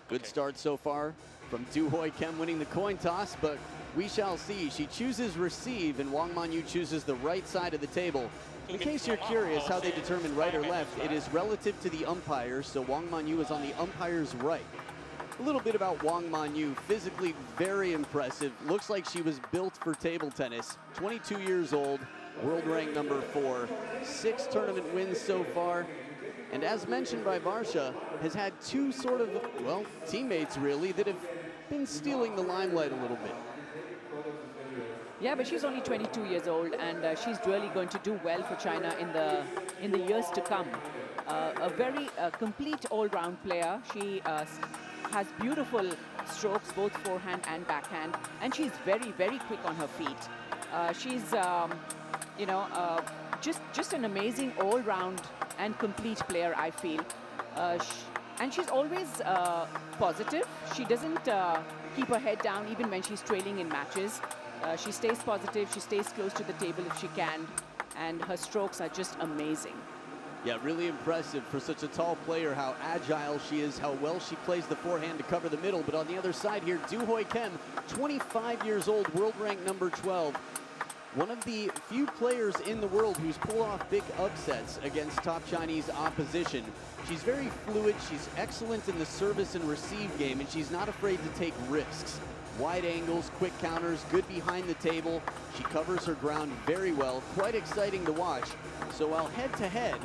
Good start so far from Du Hoi Kim winning the coin toss, but we shall see. She chooses receive, and Wang Manyu chooses the right side of the table. In case you're curious how they determine right or left, it is relative to the umpires, so Wang Manyu is on the umpire's right. A little bit about Wang Manyu, physically very impressive. Looks like she was built for table tennis. 22 years old, world rank number 4, 6 tournament wins so far. And as mentioned by Varsha, has had 2 sort of, well, teammates really, that have been stealing the limelight a little bit. Yeah, but she's only 22 years old, and she's really going to do well for China in the years to come. A very complete all-round player. She has beautiful strokes, both forehand and backhand, and she's very, very quick on her feet. She's, you know, just an amazing all-round and complete player, I feel. And she's always positive. She doesn't keep her head down even when she's trailing in matches. She stays positive, she stays close to the table if she can, and her strokes are just amazing. Yeah, really impressive for such a tall player, how agile she is, how well she plays the forehand to cover the middle. But on the other side here, Du Hoi Kim, 25 years old, world rank number 12. One of the few players in the world who's pulled off big upsets against top Chinese opposition. She's very fluid, she's excellent in the service and receive game, and she's not afraid to take risks. Wide angles, quick counters, good behind the table. She covers her ground very well, quite exciting to watch. So while head-to-head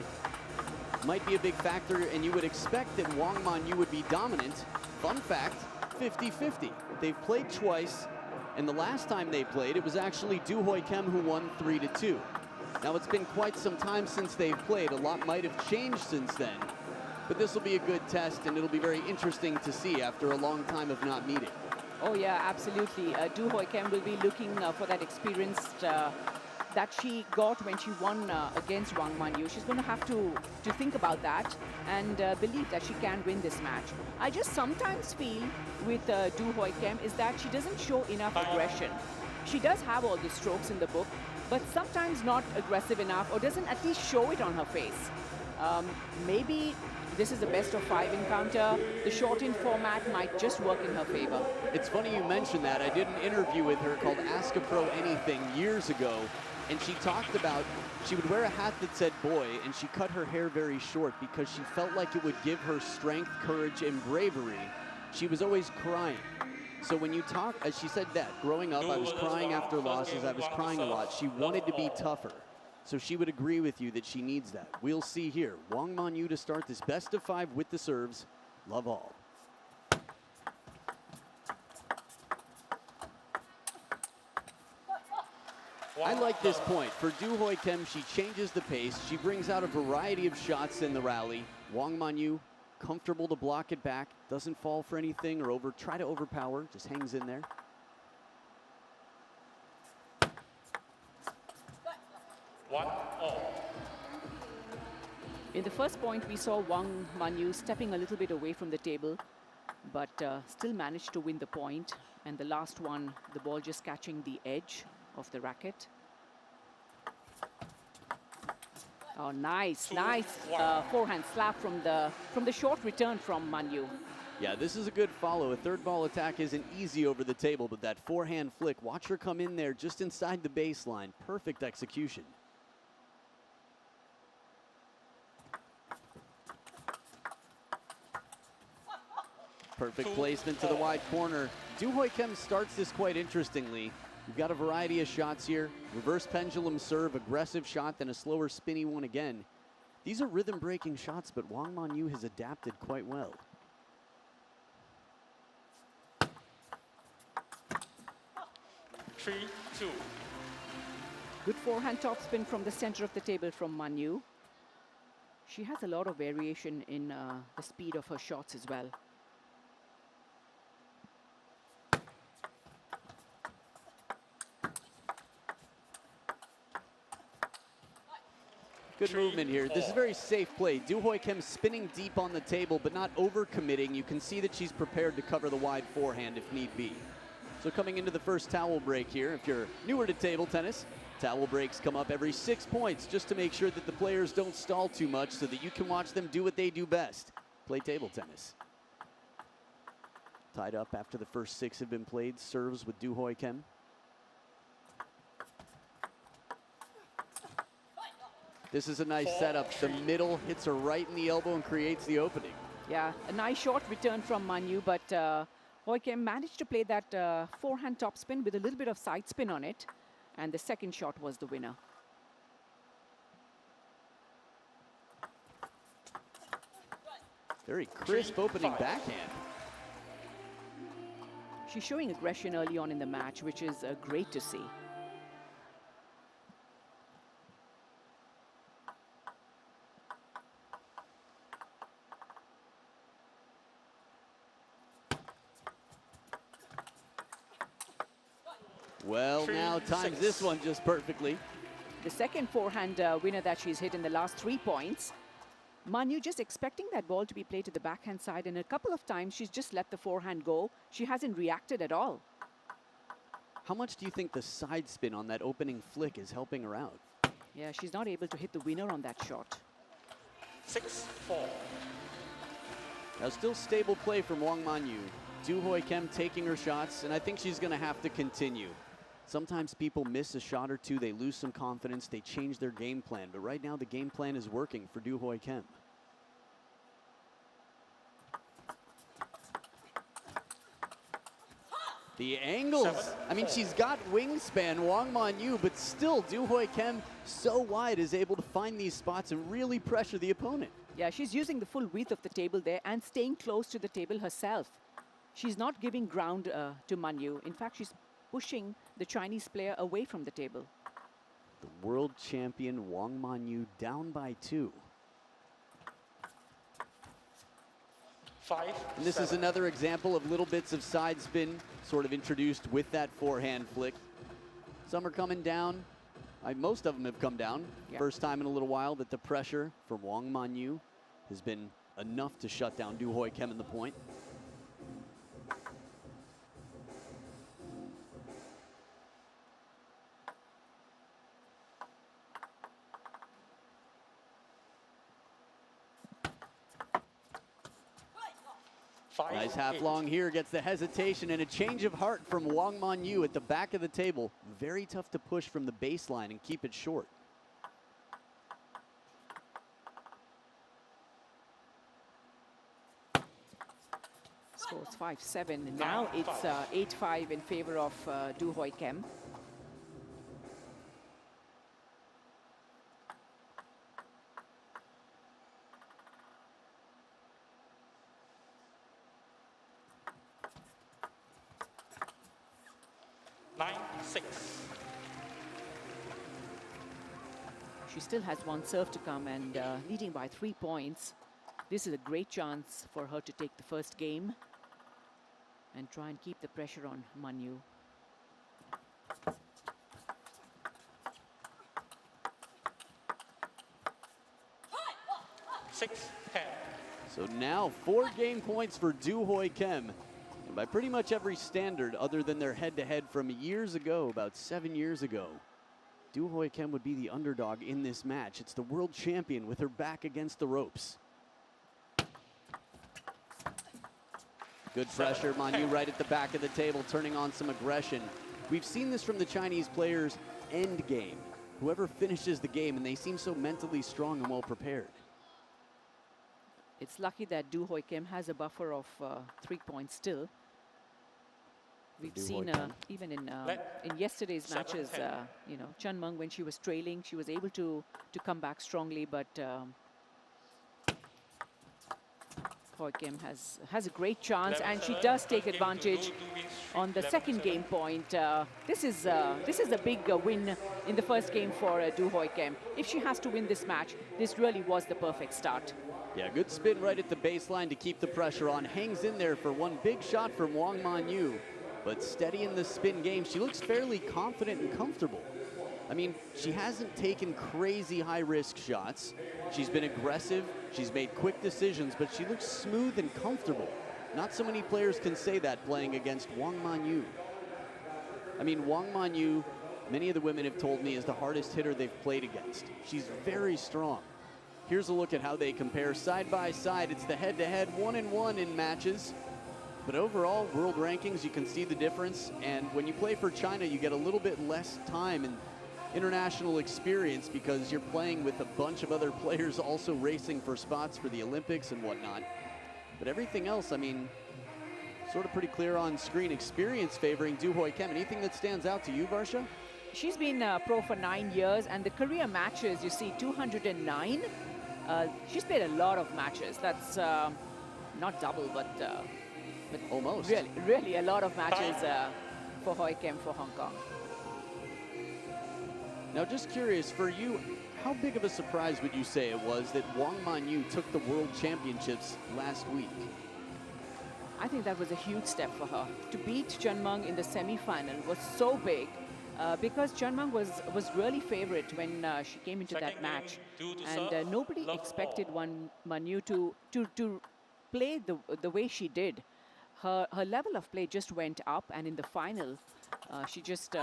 might be a big factor, and you would expect that Wang Manyu would be dominant, fun fact, 50-50. They've played twice, and the last time they played, it was actually Du Hoi Kim who won 3-2. Now, it's been quite some time since they've played. A lot might have changed since then. But this will be a good test, and it'll be very interesting to see after a long time of not meeting. Oh, yeah, absolutely. Du Hoi Kim will be looking for that experience that she got when she won against Wang Manyu. She's going to have to think about that and believe that she can win this match. I just sometimes feel with Du Hoi Kim is that she doesn't show enough aggression. She does have all the strokes in the book, but sometimes not aggressive enough, or doesn't at least show it on her face. Maybe this is the best of 5 encounter. The shortened format might just work in her favor. It's funny you mentioned that. I did an interview with her called Ask a Pro Anything years ago, and she talked about she would wear a hat that said boy, and she cut her hair very short because she felt like it would give her strength, courage, and bravery. She was always crying. So when you talk, as she said that, growing up, I was crying after losses, I was crying a lot. She wanted to be tougher. So she would agree with you that she needs that. We'll see here. Wang Manyu to start this best of 5 with the serves. Love all. I like this point. For Du Hoi Kim, she changes the pace. She brings out a variety of shots in the rally. Wang Manyu, comfortable to block it back. Doesn't fall for anything or try to overpower. Just hangs in there. In the first point, we saw Wang Manyu stepping a little bit away from the table, but still managed to win the point. And the last one, the ball just catching the edge of the racket. Oh, nice forehand slap from the short return from Manyu. Yeah, this is a good follow. A third ball attack isn't easy over the table, but that forehand flick, watch her come in there just inside the baseline. Perfect execution. Perfect placement to the wide corner. Du Hoi Kim starts this quite interestingly. We've got a variety of shots here. Reverse pendulum serve, aggressive shot, then a slower spinny one again. These are rhythm-breaking shots, but Wang Manyu has adapted quite well. Good forehand topspin from the center of the table from Manyu. She has a lot of variation in the speed of her shots as well. Good movement here. This is very safe play. Du Hoi Kim spinning deep on the table, but not over-committing. You can see that she's prepared to cover the wide forehand if need be. So coming into the first towel break here, if you're newer to table tennis, towel breaks come up every 6 points just to make sure that the players don't stall too much so that you can watch them do what they do best. play table tennis. Tied up after the first 6 have been played. Serves with Du Hoi Kim. This is a nice setup. The middle hits her right in the elbow and creates the opening. Yeah, a nice short return from Manyu, but Hoi Kim managed to play that forehand topspin with a little bit of side spin on it. And the second shot was the winner. Very crisp opening backhand. She's showing aggression early on in the match, which is great to see. Well, now times this one just perfectly. The second forehand winner that she's hit in the last 3 points. Manyu just expecting that ball to be played to the backhand side, and a couple of times she's just let the forehand go. She hasn't reacted at all. How much do you think the side spin on that opening flick is helping her out? Yeah, she's not able to hit the winner on that shot. 6-4. Now still stable play from Wang Manyu. Du Hoi Kim taking her shots, and I think she's going to have to continue. Sometimes people miss a shot or two, they lose some confidence, they change their game plan. But right now the game plan is working for Du Hoi Kim. The angles, I mean, she's got wingspan, Wang Manyu, but still Du Hoi Kim so wide is able to find these spots and really pressure the opponent. Yeah, she's using the full width of the table there and staying close to the table herself. She's not giving ground to Manyu. In fact, she's pushing the Chinese player away from the table. The world champion Wang Manyu down by 2. 5. And this is another example of little bits of side spin sort of introduced with that forehand flick. Some are coming down. Most of them have come down. Yeah. First time in a little while that the pressure from Wang Manyu has been enough to shut down Du Hoi Kim in the point. Nice half long here, gets the hesitation and a change of heart from Wang Manyu at the back of the table. Very tough to push from the baseline and keep it short. Scores 5-7. Now it's 8-5 in favor of Du Hoi Kim. She still has one serve to come and leading by 3 points. This is a great chance for her to take the first game and try and keep the pressure on Manyu. So now 4 game points for Du Hoi Kim. And by pretty much every standard other than their head-to-head from years ago, about 7 years ago, Du Hoi Kim would be the underdog in this match. It's the world champion with her back against the ropes. Good pressure, Manyu right at the back of the table, turning on some aggression. We've seen this from the Chinese players' end game. Whoever finishes the game, and they seem so mentally strong and well prepared. It's lucky that Du Hoi Kim has a buffer of 3 points still. We've seen even in yesterday's matches, you know, Chen Meng, when she was trailing, she was able to come back strongly, but Hoi Kim has a great chance, and she does take advantage on the second game point. This is a big win in the first game for Du Hoi Kim. If she has to win this match, this really was the perfect start. Yeah, good spin right at the baseline to keep the pressure on. Hangs in there for one big shot from Wang Manyu. But steady in the spin game, she looks fairly confident and comfortable. I mean, she hasn't taken crazy high-risk shots. She's been aggressive, she's made quick decisions, but she looks smooth and comfortable. Not so many players can say that playing against Wang Manyu. I mean, Wang Manyu, many of the women have told me, is the hardest hitter they've played against. She's very strong. Here's a look at how they compare side by side. It's the head-to-head 1-1 in matches. But overall, world rankings, you can see the difference. And when you play for China, you get a little bit less time and international experience because you're playing with a bunch of other players also racing for spots for the Olympics and whatnot. But everything else, I mean, sort of pretty clear on screen. Experience favoring Du Hoi Kim. Anything that stands out to you, Varsha? She's been pro for 9 years, and the career matches, you see 209. She's played a lot of matches. That's not double, but almost. Really a lot of matches for Hoi Kim for Hong Kong. Now, just curious, for you, how big of a surprise would you say it was that Wang Manyu took the World Championships last week? I think that was a huge step for her. To beat Chunmeng in the semi-final was so big because Chunmeng was really favorite when she came into that match. And nobody expected Wang Manyu to play the way she did. Her level of play just went up, and in the final, she just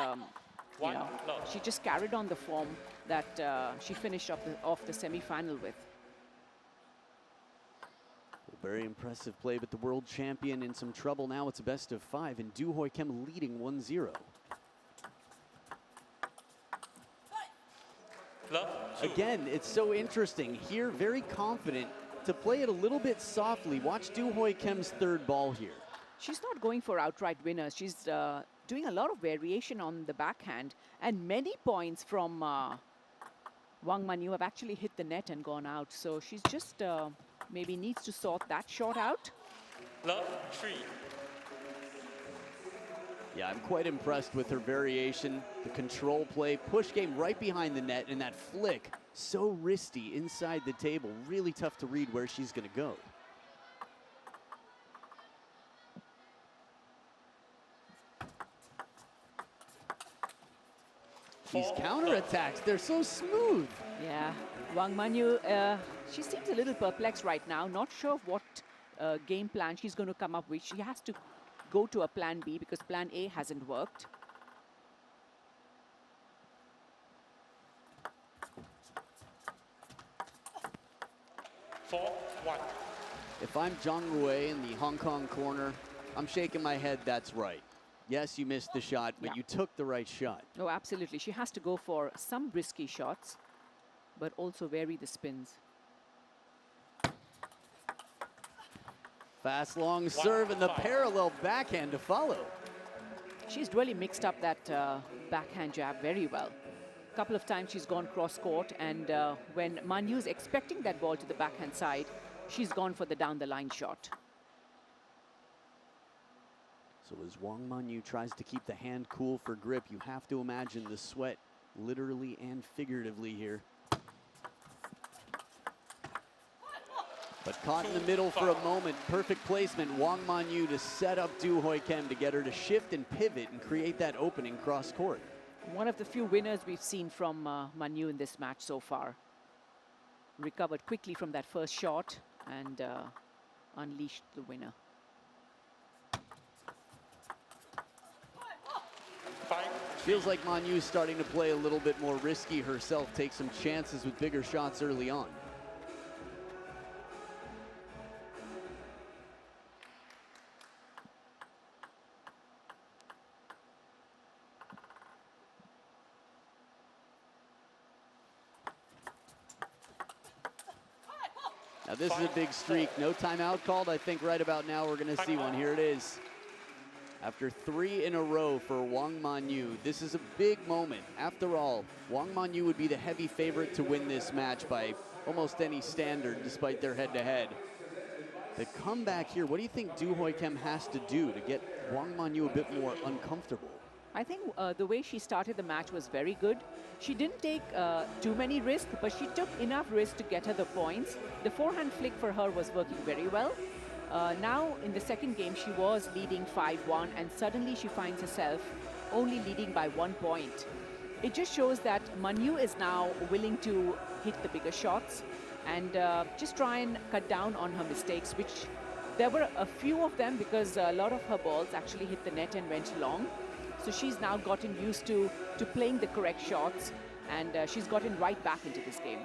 she just carried on the form that she finished off the semi-final with. Very impressive play, but the world champion in some trouble now. It's a best of 5, and Du Hoi Kim leading 1-0. Again, it's so interesting here, very confident to play it a little bit softly. Watch Du Hoi Kim's third ball here. She's not going for outright winners. She's doing a lot of variation on the backhand, and many points from Wang Manyu have actually hit the net and gone out. So she's just maybe needs to sort that shot out. Love 3. Yeah, I'm quite impressed with her variation, the control play, push game right behind the net, and that flick, so wristy inside the table. Really tough to read where she's going to go. These counterattacks, they're so smooth. Yeah, Wang Manyu, she seems a little perplexed right now, not sure of what game plan she's going to come up with. She has to go to a plan B because plan A hasn't worked. If I'm Zhang Rui in the Hong Kong corner, I'm shaking my head, that's right. Yes, you missed the shot, but you took the right shot. Oh, absolutely. She has to go for some risky shots, but also vary the spins. Fast, long serve and the parallel backhand to follow. She's really mixed up that backhand jab very well. A couple of times she's gone cross-court, and when Manyu's expecting that ball to the backhand side, she's gone for the down-the-line shot. So as Wang Manyu tries to keep the hand cool for grip, you have to imagine the sweat literally and figuratively here. But caught in the middle for a moment. Perfect placement. Wang Manyu to set up Du Hoi Kim to get her to shift and pivot and create that opening cross court. One of the few winners we've seen from Manyu in this match so far. Recovered quickly from that first shot and unleashed the winner. Feels like Manyu's starting to play a little bit more risky herself, take some chances with bigger shots early on. Now this is a big streak. No timeout called. I think right about now we're going to see one. Here it is. After 3 in a row for Wang Manyu, this is a big moment. After all, Wang Manyu would be the heavy favorite to win this match by almost any standard, despite their head-to-head. The comeback here, what do you think Du Hoi Kim has to do to get Wang Manyu a bit more uncomfortable? I think the way she started the match was very good. She didn't take too many risks, but she took enough risk to get her the points. The forehand flick for her was working very well. Now, in the second game, she was leading 5-1, and suddenly she finds herself only leading by 1 point. It just shows that Manyu is now willing to hit the bigger shots and just try and cut down on her mistakes, which there were a few of them because a lot of her balls actually hit the net and went long. So she's now gotten used to playing the correct shots, and she's gotten right back into this game.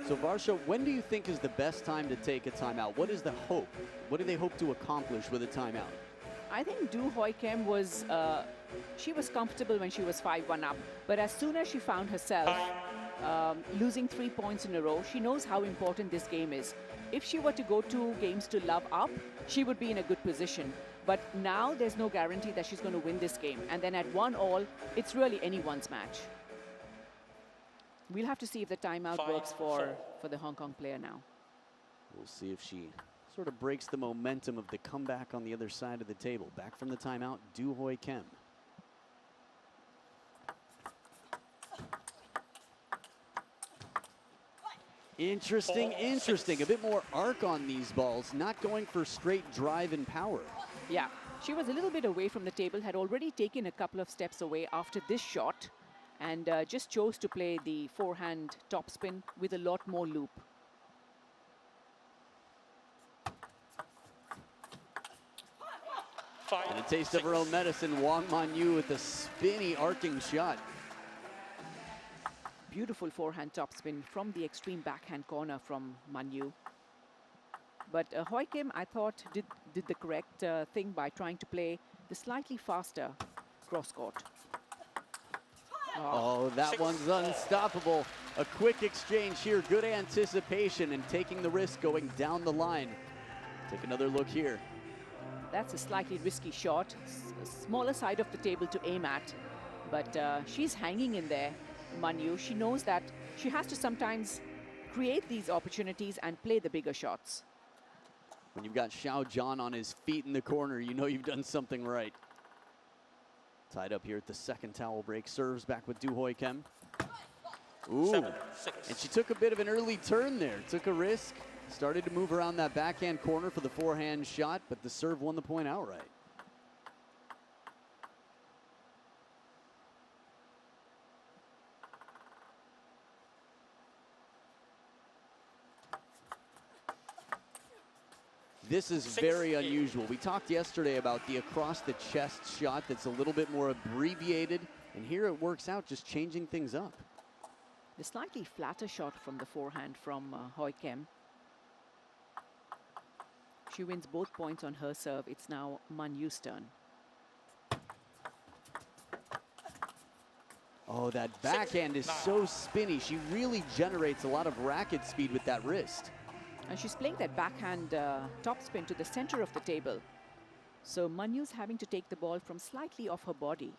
So Varsha, when do you think is the best time to take a timeout? What is the hope? What do they hope to accomplish with a timeout? I think Du Hoi Kim was, she was comfortable when she was 5-1 up. But as soon as she found herself losing 3 points in a row, she knows how important this game is. If she were to go 2 games to love up, she would be in a good position. But now there's no guarantee that she's going to win this game. And then at 1-all, it's really anyone's match. We'll have to see if the timeout works for the Hong Kong player now. We'll see if she sort of breaks the momentum of the comeback on the other side of the table. Back from the timeout, Du Hoi Kim. Interesting, interesting. A bit more arc on these balls, not going for straight drive and power. Yeah, she was a little bit away from the table, had already taken a couple of steps away after this shot, and just chose to play the forehand topspin with a lot more loop. And a taste of her own medicine, Wang Manyu with a spinny arcing shot. Beautiful forehand topspin from the extreme backhand corner from Manyu. But Hoi Kim, I thought, did the correct thing by trying to play the slightly faster cross court. Oh, that one's unstoppable. A quick exchange here, good anticipation and taking the risk going down the line. Take another look here. That's a slightly risky shot, smaller side of the table to aim at. But she's hanging in there, Manyu. She knows that she has to sometimes create these opportunities and play the bigger shots. When you've got Xiao Zhan on his feet in the corner, you know you've done something right. Tied up here at the second towel break. Serves back with Du Hoi Kim. Ooh, 7-6. and she took a bit of an early turn there. Took a risk. Started to move around that backhand corner for the forehand shot, but the serve won the point outright. This is very unusual. We talked yesterday about the across the chest shot that's a little bit more abbreviated, and here it works out, just changing things up. The slightly flatter shot from the forehand from Hoi Kim. She wins both points on her serve. It's now Manyu's turn. Oh, that backhand is so spinny. She really generates a lot of racket speed with that wrist. And she's playing that backhand topspin to the center of the table. So Manyu's having to take the ball from slightly off her body.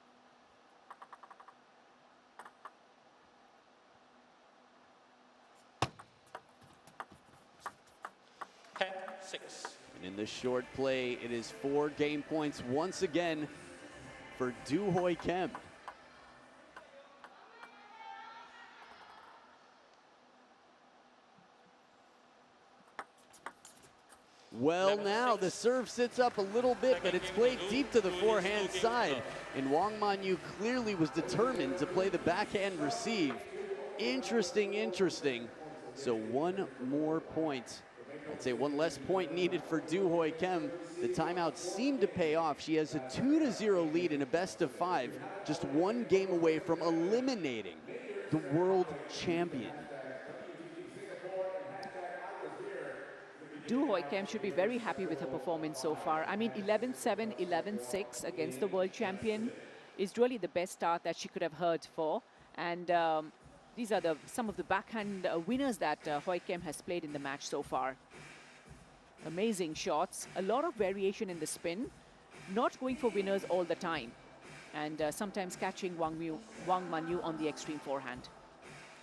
And in this short play, it is 4 game points once again for Du Hoi Kim. Well, now the serve sits up a little bit, but it's played deep to the forehand side. And Wang Manyu clearly was determined to play the backhand receive. Interesting, interesting. So 1 more point. I'd say 1 less point needed for Du Hoi Kim. The timeout seemed to pay off. She has a 2-0 lead in a best of 5, just 1 game away from eliminating the world champion. Du Hoi Kim should be very happy with her performance so far. I mean, 11-7, 11-6 against the world champion is really the best start that she could have heard for. And these are some of the backhand winners that Hoi Kim has played in the match so far. Amazing shots, a lot of variation in the spin, not going for winners all the time, and sometimes catching Wang Manyu on the extreme forehand.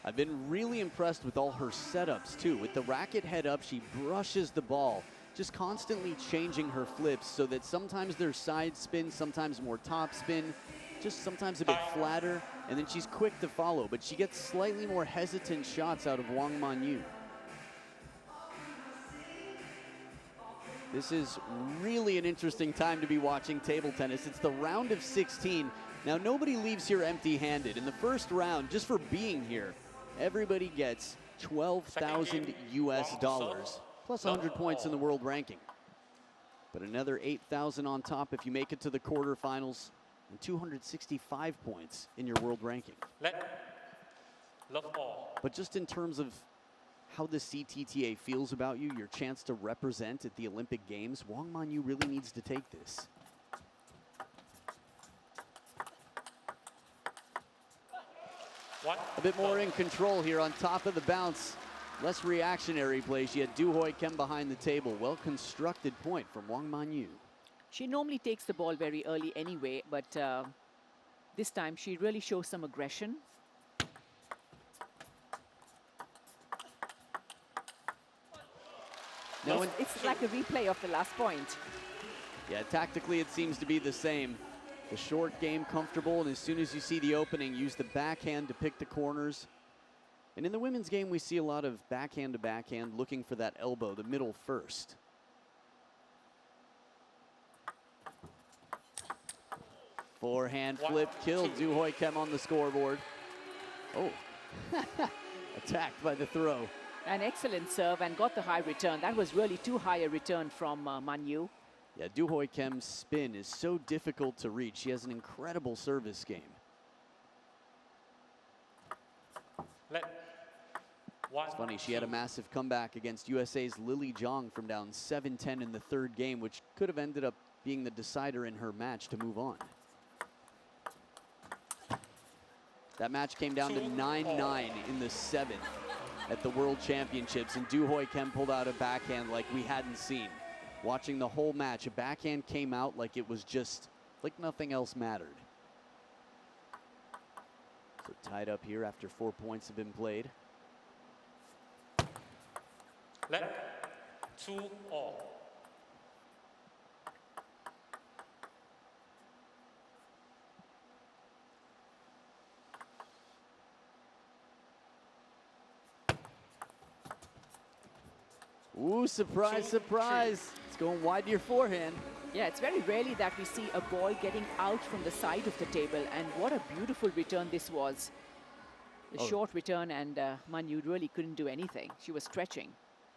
I've been really impressed with all her setups too. With the racket head up, she brushes the ball, just constantly changing her flips so that sometimes they're side spin, sometimes more top spin, just sometimes a bit flatter, and then she's quick to follow, but she gets slightly more hesitant shots out of Wang Manyu. This is really an interesting time to be watching table tennis. It's the round of 16. Now, nobody leaves here empty-handed. In the first round, just for being here, everybody gets $12,000 US dollars, plus 100 points in the world ranking. But another 8,000 on top if you make it to the quarterfinals, and 265 points in your world ranking. Love all. But just in terms of how the CTTA feels about you, your chance to represent at the Olympic Games, Wang Manyu really needs to take this. A bit more in control here on top of the bounce. Less reactionary play. She had Du Hoi Kim behind the table. Well-constructed point from Wang Manyu. She normally takes the ball very early anyway, but this time she really shows some aggression. Now it's like a replay of the last point. Yeah, tactically it seems to be the same. The short game comfortable, and as soon as you see the opening, use the backhand to pick the corners. And in the women's game, we see a lot of backhand to backhand, looking for that elbow, the middle first. Forehand flip, killed Du Hoi Kim on the scoreboard. Oh, attacked by the throw. An excellent serve and got the high return. That was really too high a return from Manyu. Yeah, Du Hoi Kim's spin is so difficult to reach. She has an incredible service game. It's funny, she had a massive comeback against USA's Lily Zhang from down 7-10 in the third game, which could have ended up being the decider in her match to move on. That match came down to 9-9 in the 7th at the World Championships, and Du Hoi Kim pulled out a backhand like we hadn't seen. Watching the whole match, a backhand came out like it was just, like nothing else mattered. So tied up here after 4 points have been played. 2-all. Ooh, surprise, surprise. It's going wide to your forehand. Yeah, it's very rarely that we see a ball getting out from the side of the table, and what a beautiful return this was. A short return, and Manyu really couldn't do anything. She was stretching.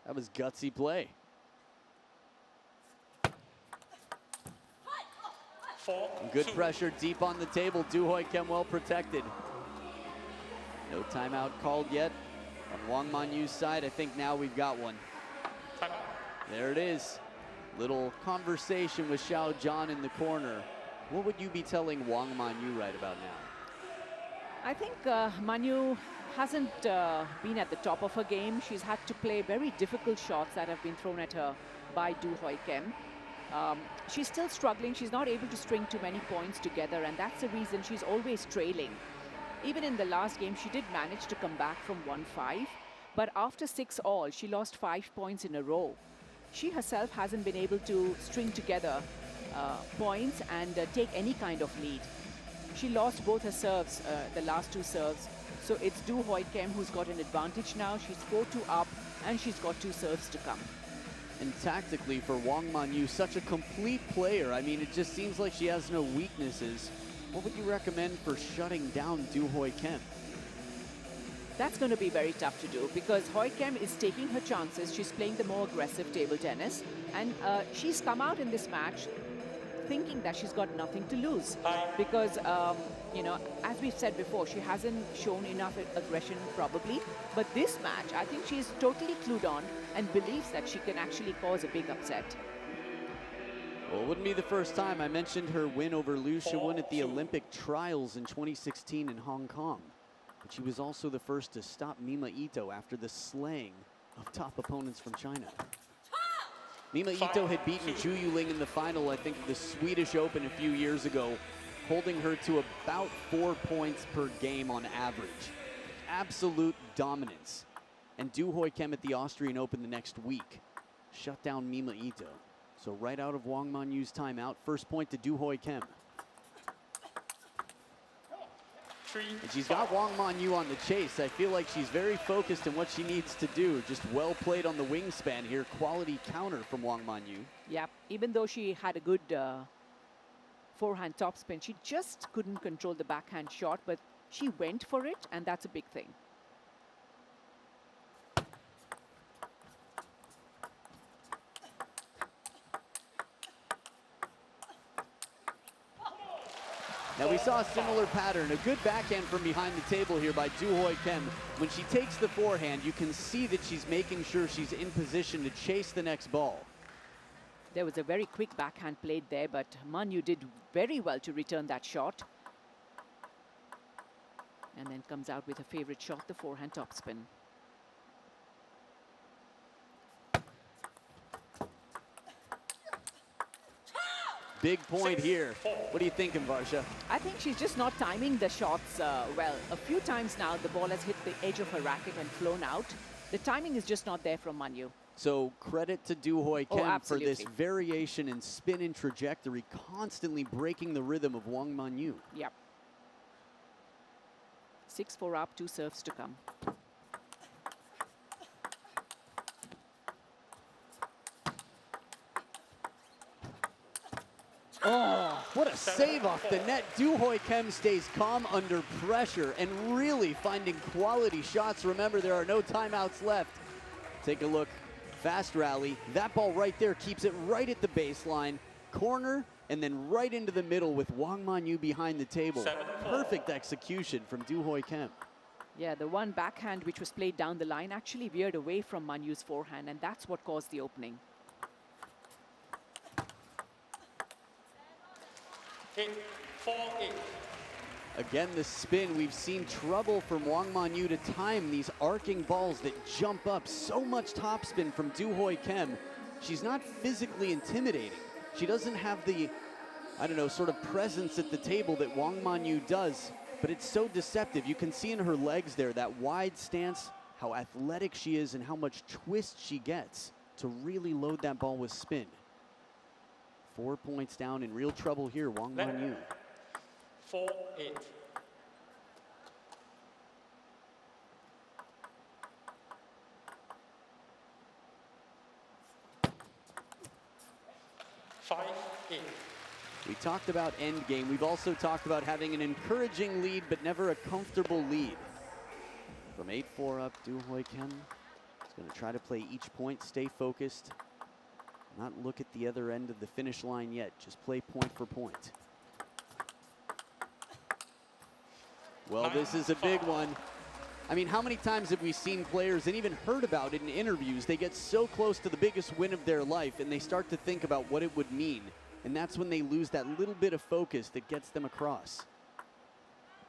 That was gutsy play. 4-2. Good pressure deep on the table. Du Hoi Kim well protected. No timeout called yet on Wang Manyu's side. I think now we've got one. There it is. Little conversation with Xiao Zhan in the corner. What would you be telling Wang Manyu right about now? I think Manyu hasn't been at the top of her game. She's had to play very difficult shots that have been thrown at her by Du Hoi Kim. She's still struggling. She's not able to string too many points together, and that's the reason she's always trailing. Even in the last game, she did manage to come back from 1-5, but after 6-all, she lost 5 points in a row. She herself hasn't been able to string together points and take any kind of lead. She lost both her serves, the last 2 serves. So it's Du Hoi Kim who's got an advantage now. She's 4-2 up, and she's got 2 serves to come. And tactically for Wang Manyu, such a complete player. I mean, it just seems like she has no weaknesses. What would you recommend for shutting down Du Hoi Kim? That's going to be very tough to do because Hoi Kim is taking her chances. She's playing the more aggressive table tennis, and she's come out in this match thinking that she's got nothing to lose because, you know, as we've said before, she hasn't shown enough aggression probably. But this match, I think she's totally clued on and believes that she can actually cause a big upset. Well, it wouldn't be the first time. I mentioned her win over Liu Shiwen at the Olympic trials in 2016 in Hong Kong. But she was also the first to stop Mima Ito after the slaying of top opponents from China. Mima Ito had beaten Zhu Yuling in the final, I think, of the Swedish Open a few years ago, holding her to about 4 points per game on average. Absolute dominance. And Du Hoi Kim at the Austrian Open the next week shut down Mima Ito. So right out of Wang Manyu's timeout, first point to Du Hoi Kim. And she's got Wang Manyu on the chase. I feel like she's very focused on what she needs to do. Just well played on the wingspan here. Quality counter from Wang Manyu. Yeah, even though she had a good forehand topspin, she just couldn't control the backhand shot, but she went for it, and that's a big thing. Now we saw a similar pattern, a good backhand from behind the table here by Du-Hoi Kim. When she takes the forehand, you can see that she's making sure she's in position to chase the next ball. There was a very quick backhand played there, but Manyu did very well to return that shot. And then comes out with a favorite shot, the forehand topspin. Big point here. What are you thinking, Varsha? I think she's just not timing the shots well. A few times now, the ball has hit the edge of her racket and flown out. The timing is just not there from Manyu. So credit to Du-Hoi Kim for this absolutely. variation in spin and trajectory, constantly breaking the rhythm of Wang Manyu. Yep. 6-4 up, 2 serves to come. Oh, what a save off the net. Du-Hoi Kim stays calm under pressure and really finding quality shots. Remember, there are no timeouts left. Take a look. Fast rally. That ball right there keeps it right at the baseline. Corner, and then right into the middle with Wang Manyu behind the table. Perfect execution from Du-Hoi Kim. Yeah, the one backhand which was played down the line actually veered away from Manyu's forehand, and that's what caused the opening. 8-4-8. Again, the spin. We've seen trouble from Wang Manyu to time these arcing balls that jump up. So much topspin from Du-Hoi Kim. She's not physically intimidating. She doesn't have the, I don't know, sort of presence at the table that Wang Manyu does, but it's so deceptive. You can see in her legs there, that wide stance, how athletic she is and how much twist she gets to really load that ball with spin. 4 points down, in real trouble here, Wang Manyu. 4-8. We talked about end game. We've also talked about having an encouraging lead, but never a comfortable lead. From 8-4 up, Du-Hoi Kim is going to try to play each point, stay focused, not look at the other end of the finish line yet, just play point for point. Well, this is a big one. I mean, how many times have we seen players and even heard about it in interviews? They get so close to the biggest win of their life and they start to think about what it would mean. And that's when they lose that little bit of focus that gets them across.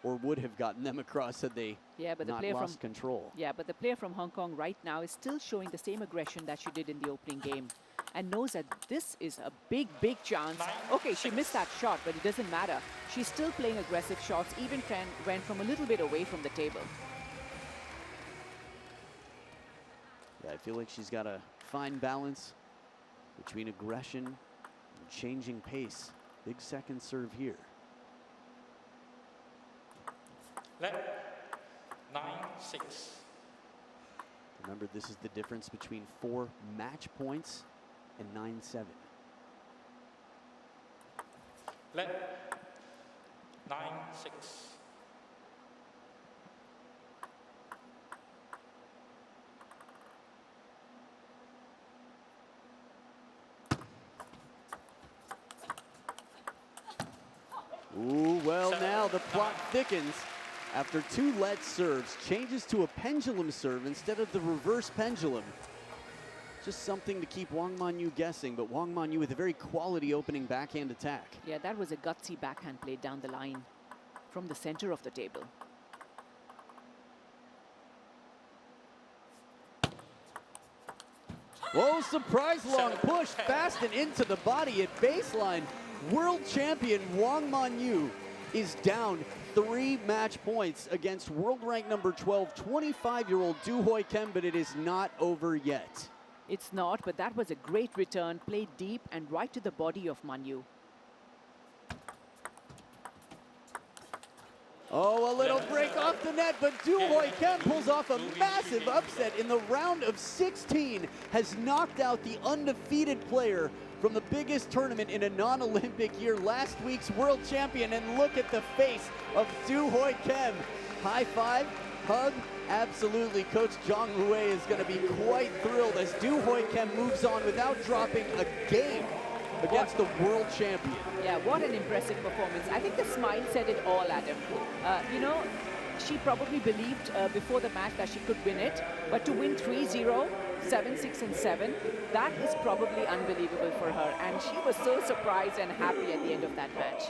Or would have gotten them across had they not lost control. Yeah, but the player from Hong Kong right now is still showing the same aggression that she did in the opening game. And knows that this is a big, big chance. Okay, she missed that shot, but it doesn't matter. She's still playing aggressive shots, even went from a little bit away from the table. Yeah, I feel like she's got a fine balance between aggression and changing pace. Big second serve here. Let 9-6. Remember, this is the difference between 4 match points and 9-7. Let 9-6. Ooh, well, now the plot thickens. After 2 let serves, changes to a pendulum serve instead of the reverse pendulum. Just something to keep Wang Manyu guessing, but Wang Manyu with a very quality opening backhand attack. Yeah, that was a gutsy backhand played down the line from the center of the table. Whoa, surprise long push, fast and into the body at baseline. World champion Wang Manyu is down 3 match points against world rank number 12, 25-year-old Du-Hoi Kim, but it is not over yet. It's not, but that was a great return, played deep and right to the body of Manyu. Oh, a little break off the net, but Du-Hoi Kim pulls off a massive upset in the round of 16, has knocked out the undefeated player from the biggest tournament in a non-Olympic year, last week's world champion. And look at the face of Du-Hoi Kim. High five, hug, absolutely. Coach Zhang Rui is going to be quite thrilled as Du-Hoi Kim moves on without dropping a game against the world champion. Yeah, what an impressive performance. I think the smile said it all, Adam. You know, she probably believed before the match that she could win it, but to win 3-0, 7-6 and 7, that is probably unbelievable for her. And she was so surprised and happy at the end of that match.